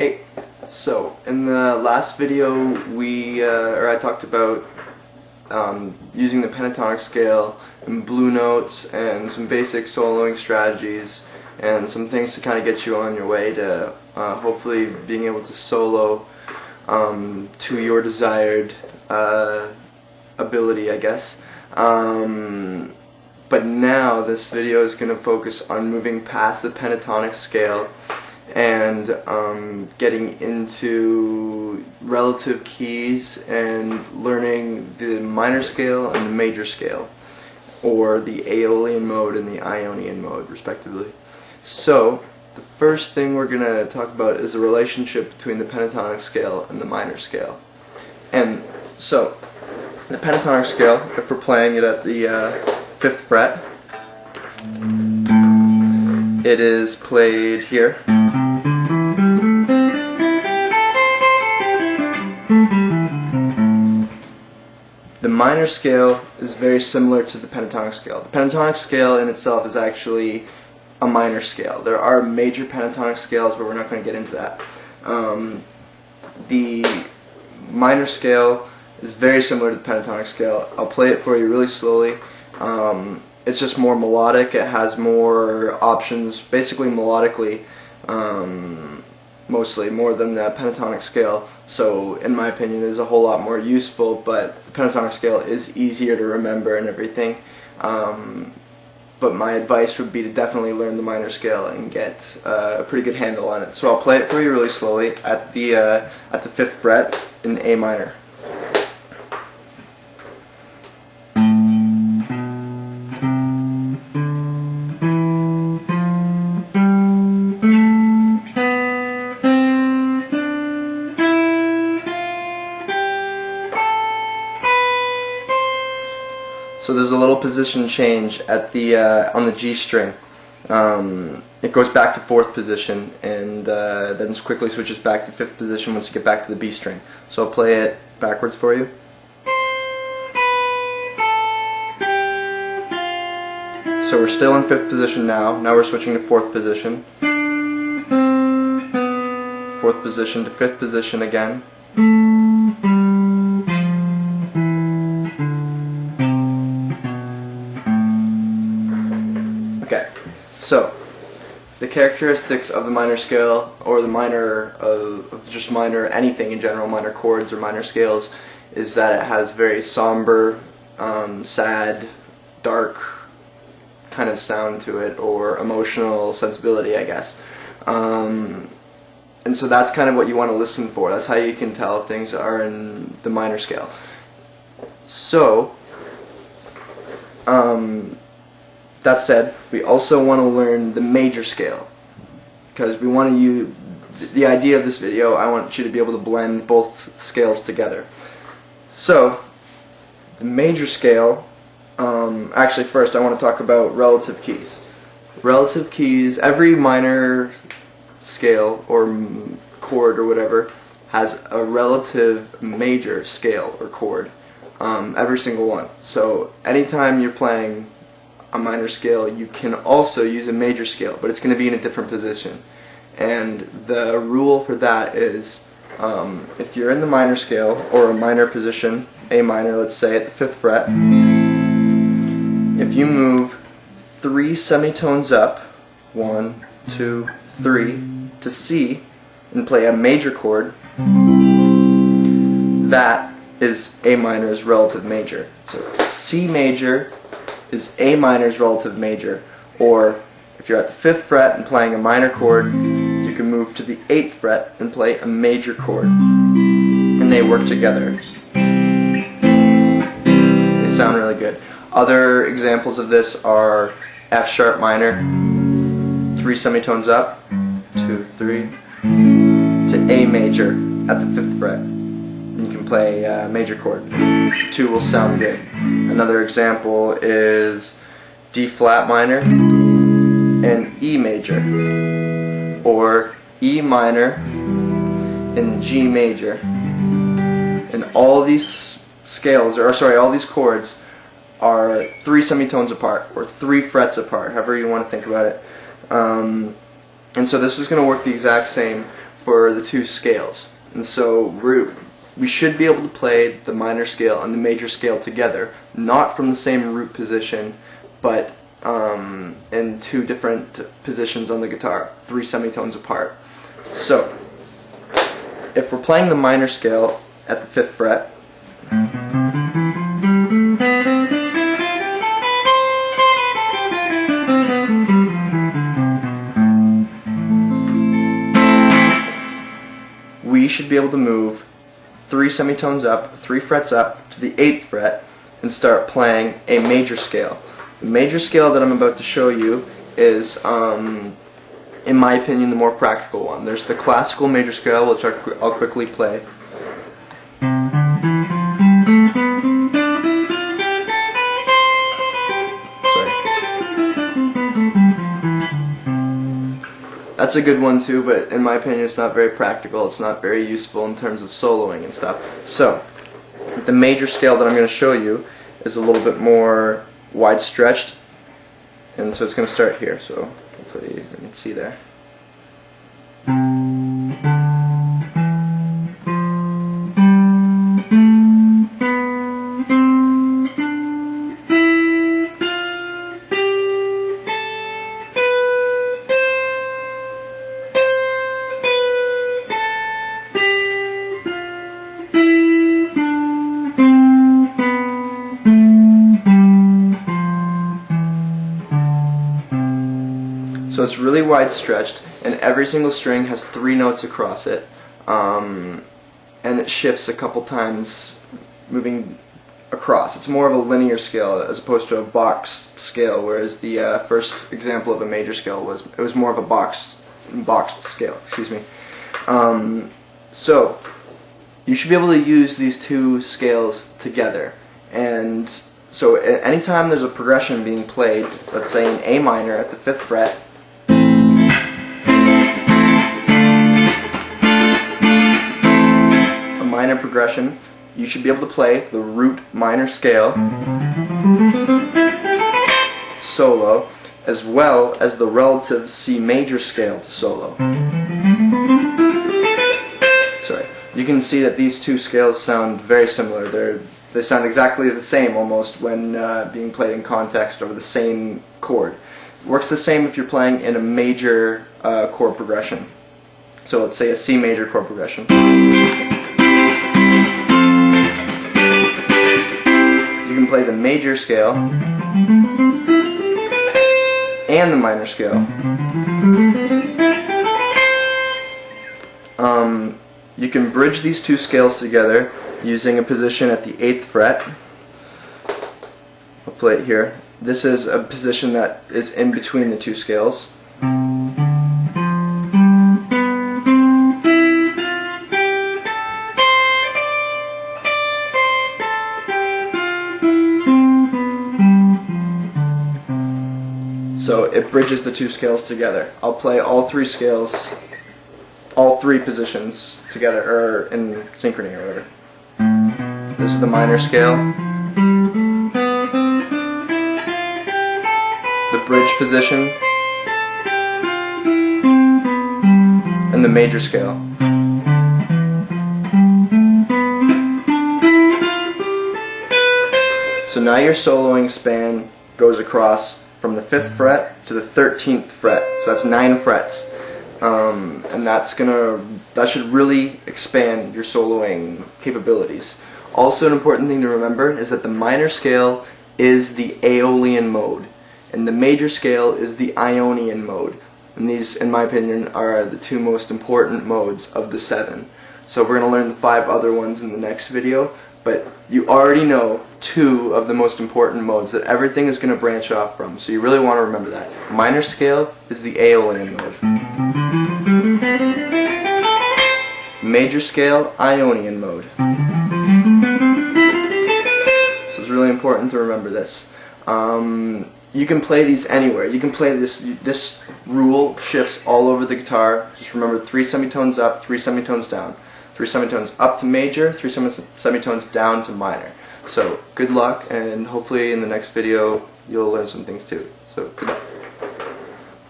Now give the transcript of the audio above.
Hey, so in the last video I talked about using the pentatonic scale and blue notes and some basic soloing strategies and some things to kind of get you on your way to hopefully being able to solo to your desired ability, I guess. But now this video is going to focus on moving past the pentatonic scale and getting into relative keys and learning the minor scale and the major scale, or the Aeolian mode and the Ionian mode, respectively. So the first thing we're going to talk about is the relationship between the pentatonic scale and the minor scale. And so the pentatonic scale, if we're playing it at the 5th fret, it is played here. The minor scale is very similar to the pentatonic scale. The pentatonic scale in itself is actually a minor scale. There are major pentatonic scales, but we're not going to get into that. The minor scale is very similar to the pentatonic scale. I'll play it for you really slowly. It's just more melodic. It has more options, basically melodically, mostly more than the pentatonic scale. So in my opinion, it is a whole lot more useful, but the pentatonic scale is easier to remember and everything. But my advice would be to definitely learn the minor scale and get a pretty good handle on it. So I'll play it for you really slowly at the 5th fret in A minor. So there's a little position change at the on the G string. It goes back to 4th position and then quickly switches back to 5th position once you get back to the B string. So I'll play it backwards for you. So we're still in 5th position now. Now we're switching to 4th position. 4th position to 5th position again. Okay, so the characteristics of the minor scale, or the minor of just minor anything in general, minor chords or minor scales, is that it has very somber, sad, dark kind of sound to it, or emotional sensibility, I guess. And so that's kind of what you want to listen for. That's how you can tell if things are in the minor scale. So that said, we also want to learn the major scale, because we want to use the idea of this video. I want you to be able to blend both scales together. So the major scale, actually first I want to talk about relative keys. Relative keys, every minor scale or chord or whatever has a relative major scale or chord, every single one. So anytime you're playing a minor scale, you can also use a major scale, but it's going to be in a different position. And the rule for that is, if you're in the minor scale, or a minor position, A minor, let's say, at the 5th fret, if you move 3 semitones up, 1, 2, 3, to C, and play a major chord, that is A minor's relative major. So C major is A minor's relative major. Or if you're at the 5th fret and playing a minor chord, you can move to the 8th fret and play a major chord, and they work together. They sound really good. Other examples of this are F sharp minor, 3 semitones up, 2, 3, to A major at the 5th fret, and you can play a major chord. 2 will sound good. Another example is D flat minor and E major, or E minor and G major. And all these scales, or sorry, all these chords are 3 semitones apart, or 3 frets apart, however you want to think about it. And so this is going to work the exact same for the two scales. And so we should be able to play the minor scale and the major scale together, not from the same root position, but in two different positions on the guitar, 3 semitones apart. So, if we're playing the minor scale at the 5th fret, we should be able to move 3 semitones up, 3 frets up to the 8th fret and start playing a major scale. The major scale that I'm about to show you is, in my opinion, the more practical one. There's the classical major scale, which I'll quickly play. Sorry. That's a good one too, but in my opinion it's not very practical. It's not very useful in terms of soloing and stuff. So, the major scale that I'm going to show you is a little bit more wide stretched, and so it's going to start here, so hopefully you can see there. So it's really wide stretched, and every single string has 3 notes across it, and it shifts a couple times moving across. It's more of a linear scale as opposed to a boxed scale, whereas the first example of a major scale was more of a boxed scale. Excuse me. So you should be able to use these two scales together, and so anytime there's a progression being played, let's say in A minor at the 5th fret, minor progression, you should be able to play the root minor scale solo as well as the relative C major scale to solo. Sorry. You can see that these two scales sound very similar. They sound exactly the same almost when being played in context over the same chord. It works the same if you're playing in a major chord progression. So let's say a C major chord progression. You can play the major scale and the minor scale. You can bridge these two scales together using a position at the 8th fret. I'll play it here. This is a position that is in between the two scales. So it bridges the two scales together. I'll play all 3 scales, all 3 positions together, or in synchrony or whatever. This is the minor scale, the bridge position, and the major scale. So now your soloing span goes across from the 5th fret to the 13th fret, so that's 9 frets, and that should really expand your soloing capabilities. Also, an important thing to remember is that the minor scale is the Aeolian mode, and the major scale is the Ionian mode, and these, in my opinion, are the 2 most important modes of the 7. So we're going to learn the 5 other ones in the next video, but you already know 2 of the most important modes that everything is going to branch off from, so you really want to remember that. Minor scale is the Aeolian mode. Major scale, Ionian mode. So it's really important to remember this. You can play these anywhere. You can play this rule shifts all over the guitar. Just remember 3 semitones up, 3 semitones down. 3 semitones up to major, 3 semitones down to minor. So good luck, and hopefully in the next video you'll learn some things too. So good luck.